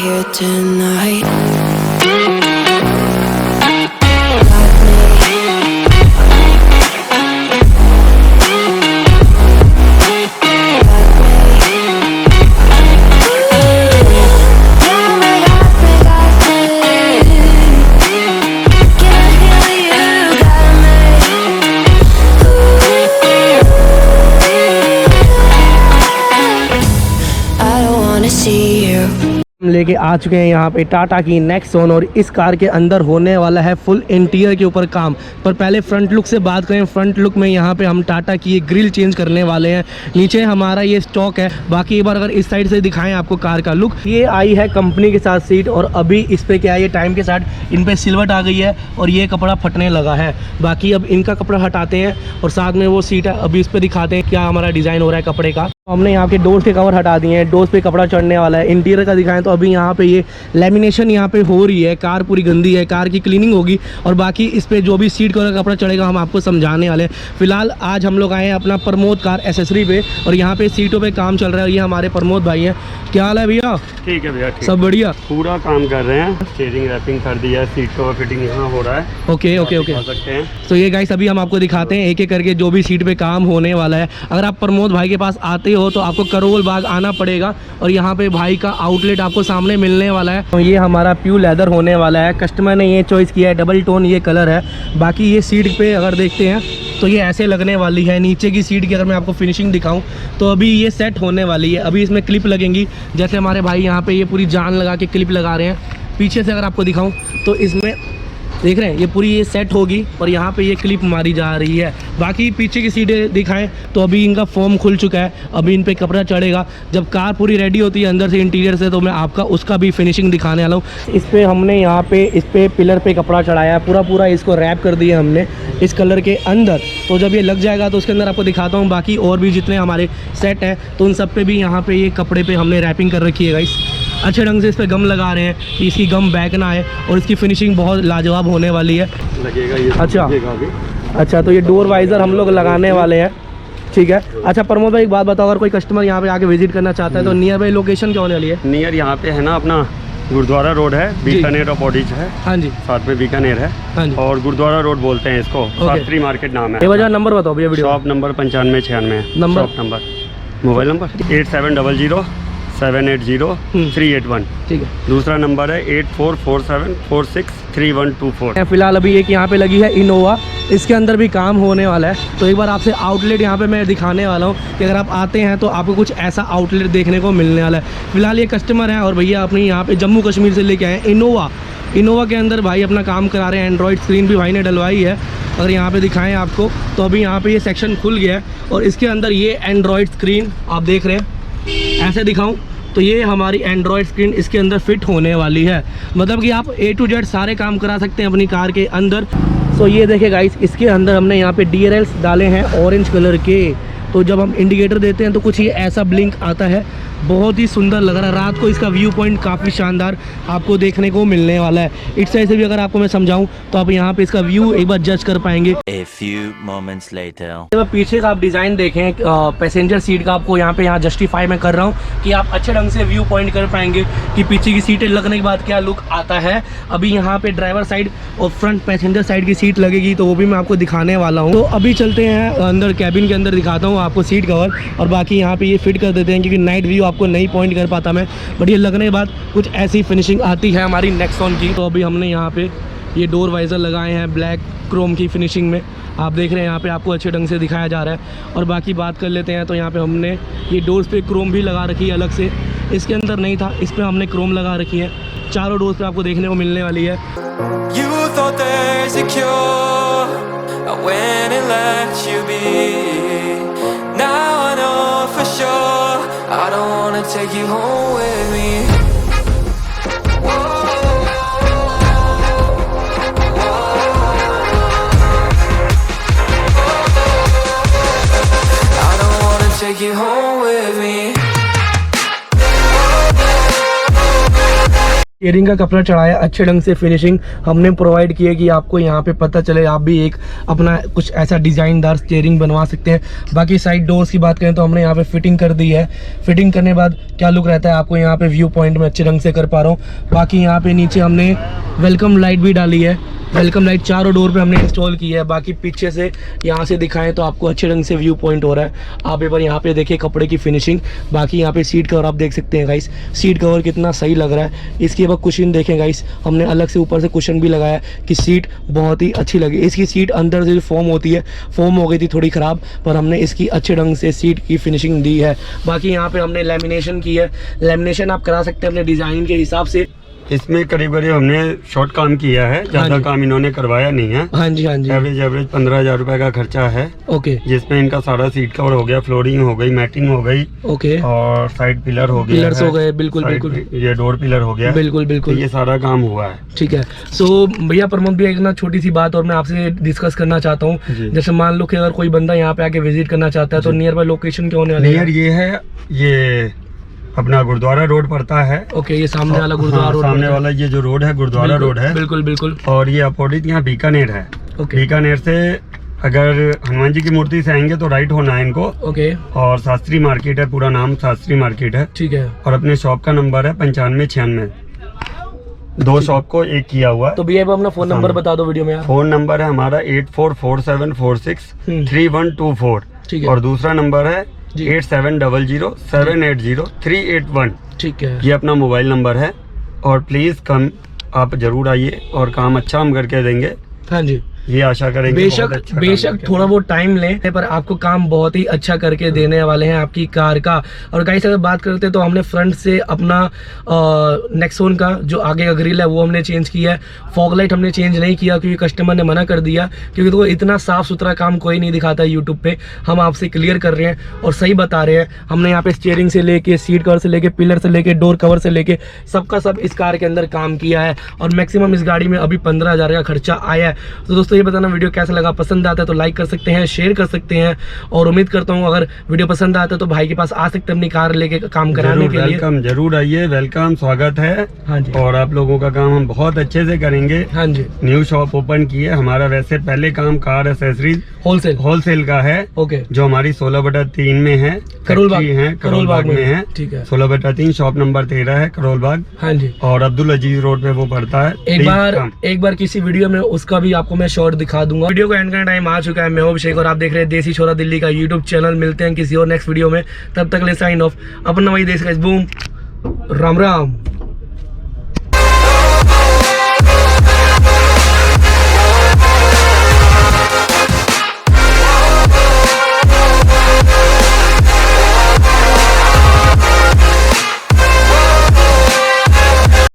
here tonight. हम लेके आ चुके हैं यहाँ पे टाटा की नेक्सॉन और इस कार के अंदर होने वाला है फुल इंटीरियर के ऊपर काम। पर पहले फ्रंट लुक से बात करें, फ्रंट लुक में यहाँ पे हम टाटा की ये ग्रिल चेंज करने वाले हैं। नीचे हमारा ये स्टॉक है। बाकी एक बार अगर इस साइड से दिखाएं आपको कार का लुक, ये आई है कंपनी के साथ सीट और अभी इस पर क्या है, ये टाइम के साथ इन पर सिल्वट आ गई है और ये कपड़ा फटने लगा है। बाकी अब इनका कपड़ा हटाते हैं और साथ में वो सीट है, अभी इस पर दिखाते हैं क्या हमारा डिज़ाइन हो रहा है कपड़े का। हमने यहाँ के डोर्स के कवर हटा दिए हैं, डोर्स पे कपड़ा चढ़ने वाला है। इंटीरियर का दिखाएं तो अभी यहाँ पे ये लेमिनेशन यहाँ पे हो रही है। कार पूरी गंदी है, कार की क्लीनिंग होगी और बाकी इस पे जो भी सीट कवर का कपड़ा चढ़ेगा हम आपको समझाने वाले हैं। फिलहाल आज हम लोग आए हैं अपना प्रमोद कार एसेसरी पे और यहाँ पे सीटों पे काम चल रहा है और ये हमारे प्रमोद भाई हैं। क्या हाल है भैया? ठीक है भैया, सब बढ़िया। पूरा काम कर रहे हैं, स्टीयरिंग रैपिंग कर दिया है, सीट कवर फिटिंग यहाँ हो रहा है। ओके ओके ओके, सकते हैं। तो ये गाइस अभी हम आपको दिखाते हैं एक एक करके जो भी सीट पे काम होने वाला है। अगर आप प्रमोद भाई के पास आते हो तो आपको करोल बाग आना पड़ेगा और यहाँ पे भाई का आउटलेट आपको सामने मिलने वाला है। तो ये हमारा प्योर लेदर होने वाला है। कस्टमर ने ये चॉइस किया है, डबल टोन ये कलर है। बाकी ये सीट पे अगर देखते हैं तो ये ऐसे लगने वाली है। नीचे की सीट की अगर मैं आपको फिनिशिंग दिखाऊं तो अभी ये सेट होने वाली है। अभी इसमें क्लिप लगेंगी, जैसे हमारे भाई यहाँ पे ये पूरी जान लगा के क्लिप लगा रहे हैं। पीछे से अगर आपको दिखाऊं तो इसमें देख रहे हैं ये पूरी ये सेट होगी और यहाँ पे ये क्लिप मारी जा रही है। बाकी पीछे की सीटें दिखाएं तो अभी इनका फॉर्म खुल चुका है, अभी इन पे कपड़ा चढ़ेगा। जब कार पूरी रेडी होती है अंदर से इंटीरियर से तो मैं आपका उसका भी फिनिशिंग दिखाने वाला हूँ। इस पे हमने यहाँ पे इस पे पिलर पे कपड़ा चढ़ाया है, पूरा इसको रैप कर दिया हमने इस कलर के अंदर। तो जब ये लग जाएगा तो उसके अंदर आपको दिखाता हूँ। बाकी और भी जितने हमारे सेट हैं तो उन सब पे भी यहाँ पे ये कपड़े पे हमने रैपिंग कर रखी है गाइस। अच्छे ढंग से इस पर गम लगा रहे हैं कि इसकी गम बैक ना आए और इसकी फिनिशिंग बहुत लाजवाब होने वाली है। लगेगा ये, अच्छा तो ये डोर वाइज़र हम लोग लगाने वाले हैं, ठीक है। अच्छा प्रमोद भाई एक बात बताओ, अगर कोई कस्टमर यहाँ पे आके विजिट करना चाहता है तो नियर बाई लोकेशन क्या होने वाली है? नियर यहाँ पे है ना अपना गुरुद्वारा रोड है, बीकानेर और बॉडीज है। हाँ जी, साथ में बीकानेर है। हाँ जी, और गुरुद्वारा रोड बोलते हैं इसको, शास्त्री मार्केट नाम है। ये वजह नंबर बताओ भैया video. Shop number 9596 number, mobile number 8700-780-381। ठीक है। दूसरा नंबर है 8447463124। फिलहाल अभी एक यहाँ पे लगी है इनोवा, इसके अंदर भी काम होने वाला है। तो एक बार आपसे आउटलेट यहाँ पे मैं दिखाने वाला हूँ कि अगर आप आते हैं तो आपको कुछ ऐसा आउटलेट देखने को मिलने वाला है। फिलहाल ये कस्टमर हैं और भैया अपनी यहाँ पे जम्मू कश्मीर से लेके आए इनोवा के अंदर भाई अपना काम करा रहे हैं। एंड्रॉयड स्क्रीन भी भाई ने डलवाई है। अगर यहाँ पे दिखाएं आपको तो अभी यहाँ पे ये सेक्शन खुल गया है और इसके अंदर ये एंड्रॉयड स्क्रीन आप देख रहे हैं। ऐसे दिखाऊं तो ये हमारी एंड्रॉयड स्क्रीन इसके अंदर फिट होने वाली है। मतलब कि आप A to Z सारे काम करा सकते हैं अपनी कार के अंदर। सो ये देखिए गाइस, इसके अंदर हमने यहाँ पे DRLs डाले हैं ऑरेंज कलर के। तो जब हम इंडिकेटर देते हैं तो कुछ ये ऐसा ब्लिंक आता है, बहुत ही सुंदर लग रहा है। रात को इसका व्यू पॉइंट काफ़ी शानदार आपको देखने को मिलने वाला है। इस साइड से भी अगर आपको मैं समझाऊं तो आप यहाँ पे इसका व्यू एक बार जज कर पाएंगे। A few moments later. जब पीछे का आप डिज़ाइन देखें पैसेंजर सीट का, आपको यहाँ जस्टिफाई मैं कर रहा हूँ कि आप अच्छे ढंग से व्यू पॉइंट कर पाएंगे कि पीछे की सीटें लगने के बाद क्या लुक आता है। अभी यहाँ पे ड्राइवर साइड और फ्रंट पैसेंजर साइड की सीट लगेगी तो वो भी मैं आपको दिखाने वाला हूँ। तो अभी चलते हैं अंदर, कैबिन के अंदर दिखाता हूँ आपको सीट कवर और बाकी यहाँ पे ये फिट कर देते हैं क्योंकि नाइट व्यू आपको नहीं पॉइंट कर पाता मैं, बट ये लगने के बाद कुछ ऐसी फिनिशिंग आती है हमारी नेक्सॉन की। तो अभी हमने यहाँ पे ये डोर वाइज़र लगाए हैं ब्लैक क्रोम की फिनिशिंग में, आप देख रहे हैं यहाँ पे आपको अच्छे ढंग से दिखाया जा रहा है। और बाकी बात कर लेते हैं तो यहाँ पे हमने ये डोर्स पे क्रोम भी लगा रखी है अलग से, इसके अंदर नहीं था, इस पर हमने क्रोम लगा रखी है। चारों डोर्स पे आपको देखने को मिलने वाली है। I don't wanna take you home with me. I don't wanna take you home with me. Steering का कपड़ा चढ़ाया, अच्छे ढंग से फिनिशिंग हमने प्रोवाइड की है कि आपको यहाँ पे पता चले आप भी एक अपना कुछ ऐसा डिजाइनदार स्टीयरिंग बनवा सकते हैं। बाकी साइड डोर्स की बात करें तो हमने यहाँ पे फिटिंग कर दी है। फिटिंग करने के बाद क्या लुक रहता है आपको यहाँ पे व्यू पॉइंट में अच्छे ढंग से कर पा रहा हूँ। बाकी यहाँ पे नीचे हमने वेलकम लाइट भी डाली है, वेलकम लाइट चारों डोर पे हमने इंस्टॉल की है। बाकी पीछे से यहाँ से दिखाएं तो आपको अच्छे ढंग से व्यू पॉइंट हो रहा है। आप एक बार यहाँ पे देखिए कपड़े की फिनिशिंग। बाकी यहाँ पे सीट कवर आप देख सकते हैं गाइस, सीट कवर कितना सही लग रहा है। इसकी अब कुशन देखें गाइस, हमने अलग से ऊपर से कुशन भी लगाया कि सीट बहुत ही अच्छी लगी। इसकी सीट अंदर से जो फोम होती है, फोम हो गई थी थोड़ी ख़राब, पर हमने इसकी अच्छे ढंग से सीट की फिनिशिंग दी है। बाकी यहाँ पर हमने लेमिनेशन की है, लेमिनेशन आप करा सकते हैं अपने डिज़ाइन के हिसाब से। इसमें करीब करीब हमने शॉर्ट काम किया है, ज्यादा काम इन्होंने करवाया नहीं है। हाँ जी हाँ जी। एवरेज 15,000 रुपए का खर्चा है। ओके, जिसमें इनका सारा सीट कवर हो गया, फ्लोरिंग हो गई, मैटिंग हो गई, ओके, और साइड पिलर हो गया, पिलर्स हो गए, बिल्कुल साइड बिल्कुल, ये डोर पिलर हो गया, बिल्कुल बिल्कुल, ये सारा काम हुआ है। ठीक है। सो भैया प्रमोद भैया, एक ना छोटी सी बात और मैं आपसे डिस्कस करना चाहता हूँ। जी। जैसे मान लो कि अगर कोई बंदा यहाँ पे आके विजिट करना चाहता है तो नियर बाय लोकेशन क्या होने वाली नियर है? ये है, ये अपना गुरुद्वारा रोड पड़ता है। ओके, ये सामने वाला गुरुद्वारा हाँ, रोड सामने पड़ता है। वाला ये जो रोड है गुरुद्वारा रोड है। बिल्कुल बिल्कुल। और ये अपोजिट यहाँ बीकानेर है। ओके बीकानेर से अगर हनुमान जी की मूर्ति से आएंगे तो राइट होना है इनको। ओके, और शास्त्री मार्केट है, पूरा नाम शास्त्री मार्केट है। ठीक है। और अपने शॉप का नंबर है 9596। 2 शॉप को एक किया हुआ है। तो भैया अब अपना फोन नंबर बता दो वीडियो में यार। फोन नंबर है हमारा 8447463124। ठीक है। और दूसरा नंबर है जी। 8700780381। ठीक है। ये अपना मोबाइल नंबर है। और प्लीज कम, आप जरूर आइए और काम अच्छा हम करके देंगे, हाँ जी, ये आशा करेंगे। बेशक बहुत अच्छा बेशक काम थोड़ा बहुत टाइम लें, पर आपको काम बहुत ही अच्छा करके देने वाले हैं आपकी कार का। और गाइस अगर बात करते हैं तो हमने फ्रंट से अपना नेक्सॉन का जो आगे का ग्रिल है वो हमने चेंज किया है। फॉग लाइट हमने चेंज नहीं किया क्योंकि कस्टमर ने मना कर दिया, क्योंकि तो इतना साफ सुथरा काम कोई नहीं दिखाता है यूट्यूब पे। हम आपसे क्लियर कर रहे हैं और सही बता रहे हैं। हमने यहाँ पे स्टीयरिंग से लेके, सीट कवर से लेके, पिलर से लेके, डोर कवर से लेके सबका सब इस कार के अंदर काम किया है। और मैक्सिमम इस गाड़ी में अभी 15,000 का खर्चा आया है। तो दोस्तों ये बताना वीडियो कैसा लगा, पसंद आता है तो लाइक कर सकते हैं, शेयर कर सकते हैं। और उम्मीद करता हूँ अगर वीडियो पसंद आता है तो भाई के पास आ सकते हैं अपनी कार लेके काम कराने के लिए। वेलकम, जरूर आइए, वेलकम, स्वागत है। हाँ जी, और आप लोगों का काम हम बहुत अच्छे से करेंगे। हाँ जी, न्यू शॉप ओपन की है हमारा। वैसे पहले काम कार एक्सेसरीज होलसेल होलसेल का है, ओके, जो हमारी 16/3 में है, करोल बाग है, करोल बाग में है। ठीक है, 16/3 शॉप नंबर 13 है, करोल बाग। हाँ जी। और अब्दुल अजीज रोड पे वो पड़ता है। एक बार किसी वीडियो में उसका भी आपको मैं शॉर्ट दिखा दूंगा। वीडियो को एंड करने टाइम आ चुका है। मैं हूं अभिषेक और आप देख रहे हैं देसी छोरा दिल्ली का यूट्यूब चैनल। मिलते हैं किसी और नेक्स्ट वीडियो में, तब तक ले साइन ऑफ। अपना वही देश का बूम, राम राम।